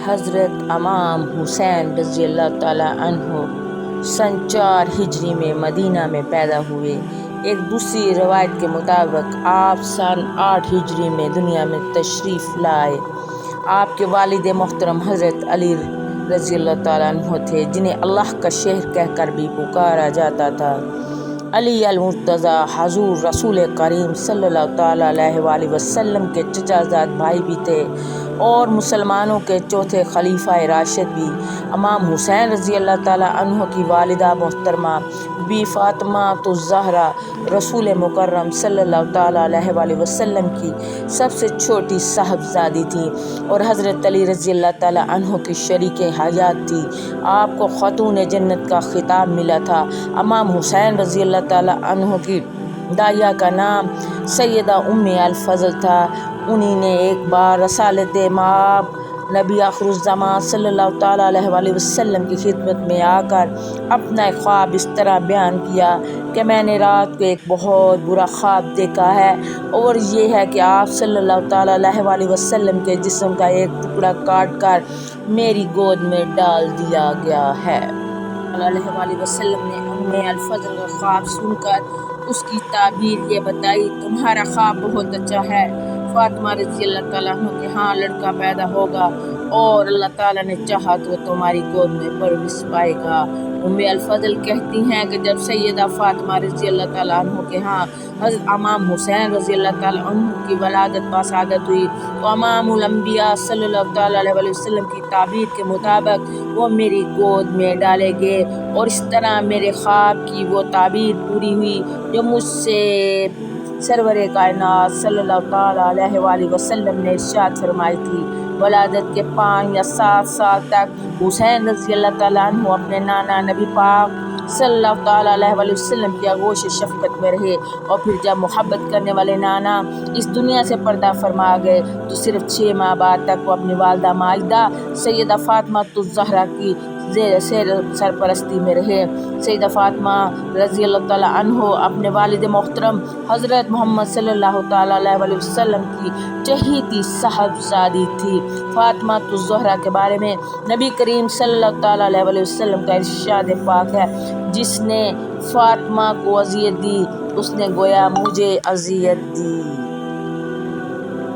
حضرت امام حسین رضی اللہ تعالیٰ عنہ سن 4 ہجری میں مدینہ میں پیدا ہوئے۔ ایک دوسری روایت کے مطابق آپ سن 8 ہجری میں دنیا میں تشریف لائے۔ آپ کے والد محترم حضرت علی رضی اللہ تعالیٰ عنہ تھے، جنہیں اللہ کا شہر کہہ کر بھی پکارا جاتا تھا۔ علی المرتضیٰ حضور رسول کریم صلی اللہ تعالیٰ علیہ وآلہ وسلم کے چچا زاد بھائی بھی تھے اور مسلمانوں کے چوتھے خلیفہ راشد بھی۔ امام حسین رضی اللہ تعالیٰ عنہ کی والدہ محترمہ بی فاطمہ الزہرا رسول مکرم صلی اللہ تعالیٰ علیہ وآلہ وسلم کی سب سے چھوٹی صاحبزادی تھیں اور حضرت علی رضی اللہ تعالیٰ عنہ کی شریک حیات تھی۔ آپ کو خاتون جنت کا خطاب ملا تھا۔ امام حسین رضی اللہ تعالیٰ عنہ کی دائیا کا نام سیدہ ام الفضل تھا۔ انہی نے ایک بار رسالت مآب نبی آخر الزمان صلی اللہ تعالیٰ علیہ وآلہ وسلم کی خدمت میں آ کر اپنا ایک خواب اس طرح بیان کیا کہ میں نے رات کو ایک بہت برا خواب دیکھا ہے، اور یہ ہے کہ آپ صلی اللہ تعالیٰ علیہ وآلہ وسلم کے جسم کا ایک ٹکڑا کاٹ کر میری گود میں ڈال دیا گیا ہے۔ علیہ وآلہ وسلم نے ام الفضل کا خواب سن کر اس کی تعبیر یہ بتائی: تمہارا خواب بہت اچھا ہے، فاطمہ رضی اللہ تعالیٰ عنہ کے ہاں لڑکا پیدا ہوگا اور اللہ تعالیٰ نے چاہا تو وہ تمہاری گود میں پرورش پائے گا۔ ام الفضل کہتی ہیں کہ جب سیدہ فاطمہ رضی اللہ تعالیٰ عنہ کے ہاں حضرت امام حسین رضی اللہ تعالیٰ عنہ کی ولادت باسعادت ہوئی تو امام الانبیاء صلی اللہ تعالیٰ علیہ وسلم کی تعبیر کے مطابق وہ میری گود میں ڈالے گئے، اور اس طرح میرے خواب کی وہ تعبیر پوری ہوئی جو مجھ سے سرور کائنات صلی اللہ تعالیٰ علیہ وآلہ وسلم نے ارشاد فرمائی تھی۔ ولادت کے 5 یا 7 سال تک حسین رضی اللہ تعالیٰ عنہ اپنے نانا نبی پاک صلی اللہ تعالیٰ علیہ وآلہ وسلم کی آغوش شفقت میں رہے، اور پھر جب محبت کرنے والے نانا اس دنیا سے پردہ فرما گئے تو صرف 6 ماہ بعد تک وہ اپنی والدہ ماجدہ سیدہ فاطمہ الزہرا کی زیر سرپرستی میں رہے۔ سیدہ فاطمہ رضی اللہ تعالیٰ عنہ اپنے والد محترم حضرت محمد صلی اللہ تعالیٰ علیہ وآلہ وسلم کی چہیتی صاحبزادی تھی۔ فاطمہ الزہرا کے بارے میں نبی کریم صلی اللہ تعالیٰ علیہ وآلہ وسلم کا ارشاد پاک ہے: جس نے فاطمہ کو اذیت دی اس نے گویا مجھے اذیت دی۔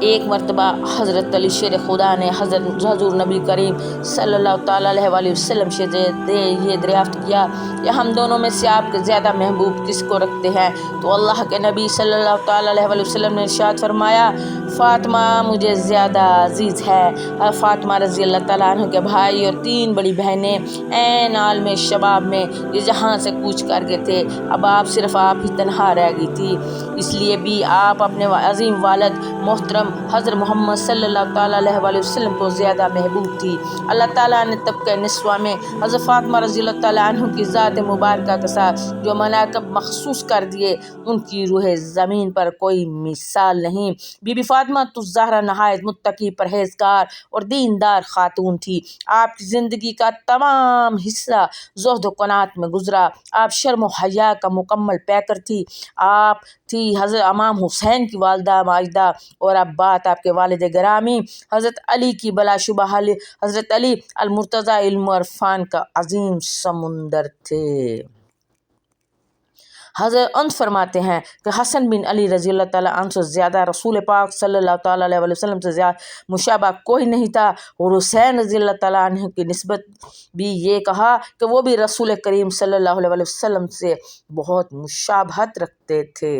ایک مرتبہ حضرت علی شیر خدا نے حضور نبی کریم صلی اللہ تعالیٰ علیہ وآلہ وسلم سے یہ دریافت کیا کہ ہم دونوں میں سے آپ کے زیادہ محبوب کس کو رکھتے ہیں؟ تو اللہ کے نبی صلی اللہ تعالیٰ علیہ وآلہ وسلم نے ارشاد فرمایا: فاطمہ مجھے زیادہ عزیز ہے۔ فاطمہ رضی اللہ تعالیٰ عنہ کے بھائی اور 3 بڑی بہنیں عین عالم شباب میں یہ جہاں سے کوچ کر گئے تھے، اب صرف آپ ہی تنہا رہ گئی تھی، اس لیے بھی آپ اپنے عظیم والد محترم حضرت محمد صلی اللہ تعالیٰ علیہ وآلہ وسلم کو زیادہ محبوب تھی۔ اللہ تعالیٰ نے طبقہ نسواں میں حضرت فاطمہ رضی اللہ تعالیٰ عنہ کی ذات مبارکہ کے ساتھ جو مناقب مخصوص کر دیے، ان کی روح زمین پر کوئی مثال نہیں۔ بی بی فاطمہ الزہرا نہایت متقی، پرہیزگار اور دیندار خاتون تھی۔ آپ کی زندگی کا تمام حصہ زہد و قناعت میں گزرا۔ آپ شرم و حیا کا مکمل پیکر تھی۔ آپ تھی حضرت امام حسین کی والدہ ماجدہ، اور اب بات آپ کے والد گرامی حضرت علی کی، بلا شبہ حضرت علی المرتضیٰ علم و عرفان کا عظیم سمندر تھے۔ حضرت انس فرماتے ہیں کہ حسن بن علی رضی اللہ تعالیٰ عنہ سے زیادہ رسول پاک صلی اللہ تعالیٰ علیہ وسلم سے زیادہ مشابہ کوئی نہیں تھا، اور حسین رضی اللہ تعالیٰ عنہ کی نسبت بھی یہ کہا کہ وہ بھی رسول کریم صلی اللہ علیہ وسلم سے بہت مشابہت رکھتے تھے۔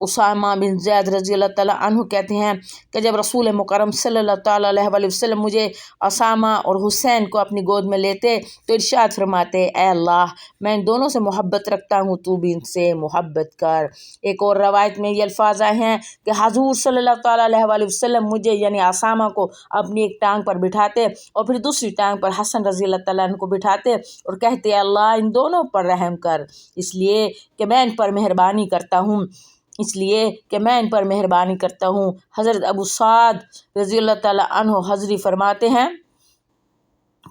اسامہ بن زید رضی اللہ تعالیٰ عنہ کہتے ہیں کہ جب رسول مکرم صلی اللہ تعالیٰ علیہ وآلہ وسلم مجھے، اسامہ اور حسین کو اپنی گود میں لیتے تو ارشاد فرماتے: اے اللہ، میں ان دونوں سے محبت رکھتا ہوں، تو بھی ان سے محبت کر۔ ایک اور روایت میں یہ الفاظ آئے ہیں کہ حضور صلی اللہ تعالیٰ علیہ وآلہ وسلم مجھے یعنی اسامہ کو اپنی ایک ٹانگ پر بٹھاتے اور پھر دوسری ٹانگ پر حسن رضی اللہ تعالیٰ عنہ کو بٹھاتے اور کہتے: اے اللہ، ان دونوں پر رحم کر، اس لیے کہ میں ان پر مہربانی کرتا ہوں۔ حضرت ابو سعد رضی اللہ تعالیٰ عنہ حضری فرماتے ہیں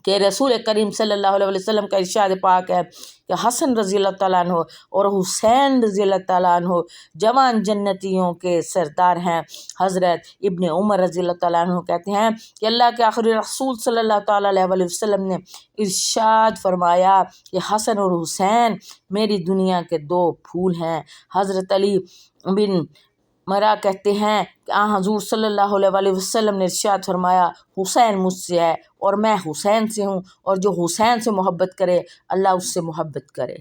کہ رسول کریم صلی اللہ علیہ وسلم کا ارشاد پاک ہے کہ حسن رضی اللہ تعالیٰ عنہ اور حسین رضی اللہ تعالیٰ عنہ جوان جنتیوں کے سردار ہیں۔ حضرت ابن عمر رضی اللہ تعالیٰ عنہ کہتے ہیں کہ اللہ کے آخری رسول صلی اللہ تعالیٰ علیہ وسلم نے ارشاد فرمایا کہ حسن اور حسین میری دنیا کے دو پھول ہیں۔ حضرت علی بن مرا کہتے ہیں کہ حضور صلی اللہ علیہ وسلم نے ارشاد فرمایا حسین مجھ سے ہے اور میں حسین سے ہوں، اور جو حسین سے محبت کرے اللہ اس سے محبت کرے۔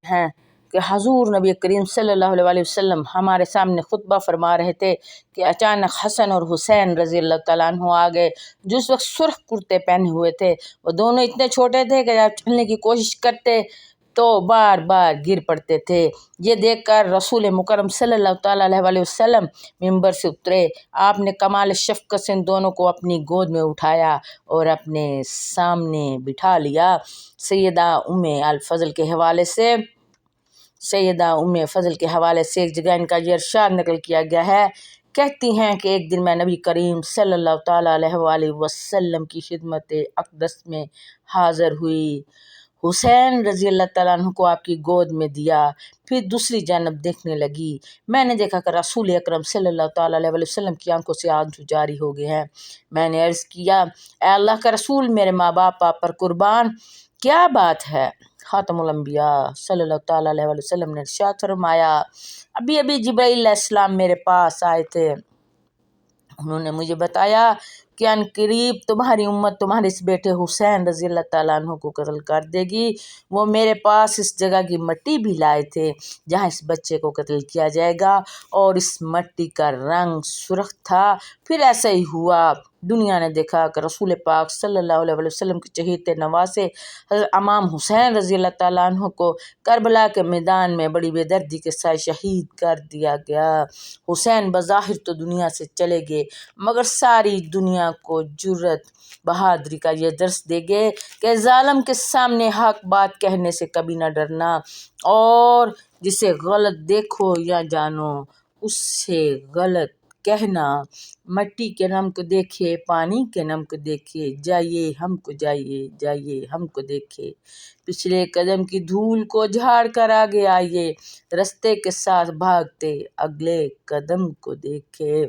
ہیں کہ حضور نبی کریم صلی اللہ علیہ وسلم ہمارے سامنے خطبہ فرما رہے تھے کہ اچانک حسن اور حسین رضی اللہ تعالیٰ عنہ آ گئے، جو اس وقت سرخ کرتے پہنے ہوئے تھے۔ وہ دونوں اتنے چھوٹے تھے کہ جب چلنے کی کوشش کرتے تو بار بار گر پڑتے تھے۔ یہ دیکھ کر رسول مکرم صلی اللہ تعالیٰ علیہ وسلم ممبر سے اترے۔ آپ نے کمال شفقت سے ان دونوں کو اپنی گود میں اٹھایا اور اپنے سامنے بٹھا لیا۔ سیدہ ام فضل کے حوالے سے ایک جگہ ان کا یہ ارشاد نقل کیا گیا ہے، کہتی ہیں کہ ایک دن میں نبی کریم صلی اللہ تعالیٰ علیہ وسلم کی خدمت اقدس میں حاضر ہوئی، حسین رضی اللہ تعالیٰ عنہ کو آپ کی گود میں دیا، پھر دوسری جانب دیکھنے لگی۔ میں نے دیکھا کہ رسول اکرم صلی اللہ تعالیٰ علیہ وسلم کی آنکھوں سے آنسو جاری ہو گئے ہیں۔ میں نے عرض کیا اے اللہ کا رسول، میرے ماں باپ آپ پر قربان، کیا بات ہے؟ خاتم الانبیاء صلی اللہ تعالیٰ علیہ وسلم نے ارشاد فرمایا ابھی جبرائیل علیہ السلام میرے پاس آئے تھے، انہوں نے مجھے بتایا کہ ان قریب تمہاری امت تمہارے اس بیٹے حسین رضی اللہ تعالیٰ عنہ کو قتل کر دے گی۔ وہ میرے پاس اس جگہ کی مٹی بھی لائے تھے جہاں اس بچے کو قتل کیا جائے گا، اور اس مٹی کا رنگ سرخ تھا۔ پھر ایسا ہی ہوا، دنیا نے دیکھا کہ رسول پاک صلی اللہ علیہ وسلم کے چہیتے نواسے حضرت امام حسین رضی اللہ تعالیٰ عنہ کو کربلا کے میدان میں بڑی بے دردی کے ساتھ شہید کر دیا گیا۔ حسین بظاہر تو دنیا سے چلے گئے، مگر ساری دنیا کو جرأت بہادری کا یہ درس دے گئے کہ ظالم کے سامنے حق بات کہنے سے کبھی نہ ڈرنا، اور جسے غلط دیکھو یا جانو اس سے غلط کہنا۔ مٹی کے نم کو دیکھے پانی کے نم کو دیکھے، جائیے جائیے ہم کو دیکھے، پچھلے قدم کی دھول کو جھاڑ کر آگے آئیے، رستے کے ساتھ بھاگتے اگلے قدم کو دیکھے۔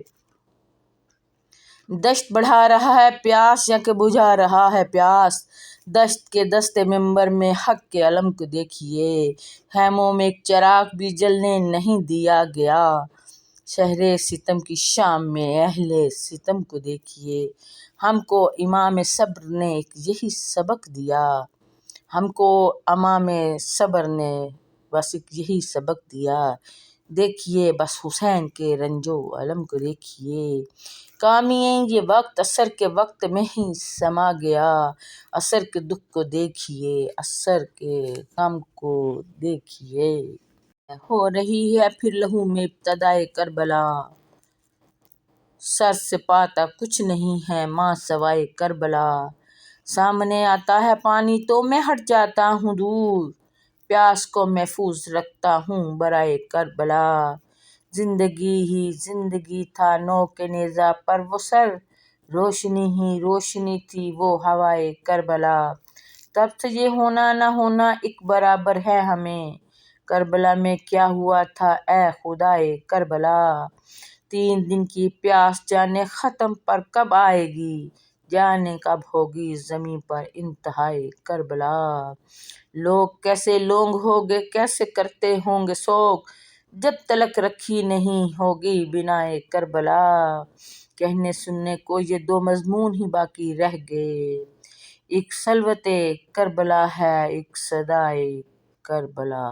دشت بڑھا رہا ہے پیاس یا کہ بجھا رہا ہے پیاس، دشت کے دستے منبر میں حق کے علم کو دیکھیے، خیموں میں ایک چراغ بھی جلنے نہیں دیا گیا، شہر ستم کی شام میں اہل ستم کو دیکھیے۔ ہم کو امام صبر نے یہی سبق دیا، ہم کو امام صبر نے بس یہی سبق دیا، دیکھیے بس حسین کے رنج و الم کو دیکھیے۔ کامیاں یہ وقت عصر کے وقت میں ہی سما گیا، عصر کے دکھ کو دیکھیے، عصر کے غم کو دیکھیے۔ ہو رہی ہے پھر لہو میں ابتدائے کربلا، سر سے پاتا کچھ نہیں ہے ماں سوائے کربلا، سامنے آتا ہے پانی تو میں ہٹ جاتا ہوں دور، پیاس کو محفوظ رکھتا ہوں برائے کربلا، زندگی ہی زندگی تھا نوک نیزہ پر وہ سر، روشنی ہی روشنی تھی وہ ہوائے کربلا، تب سے یہ ہونا نہ ہونا ایک برابر ہے ہمیں، کربلا میں کیا ہوا تھا اے خدائے کربلا، 3 دن کی پیاس جانے ختم پر کب آئے گی، جانے کب ہوگی زمیں پر انتہائے کربلا، لوگ کیسے لونگ ہوگے کیسے کرتے ہوں گے سوگ، جب تلک رکھی نہیں ہوگی بنائے کربلا، کہنے سننے کو یہ 2 مضمون ہی باقی رہ گئے، ایک صلوت کربلا ہے ایک صدائے کربلا۔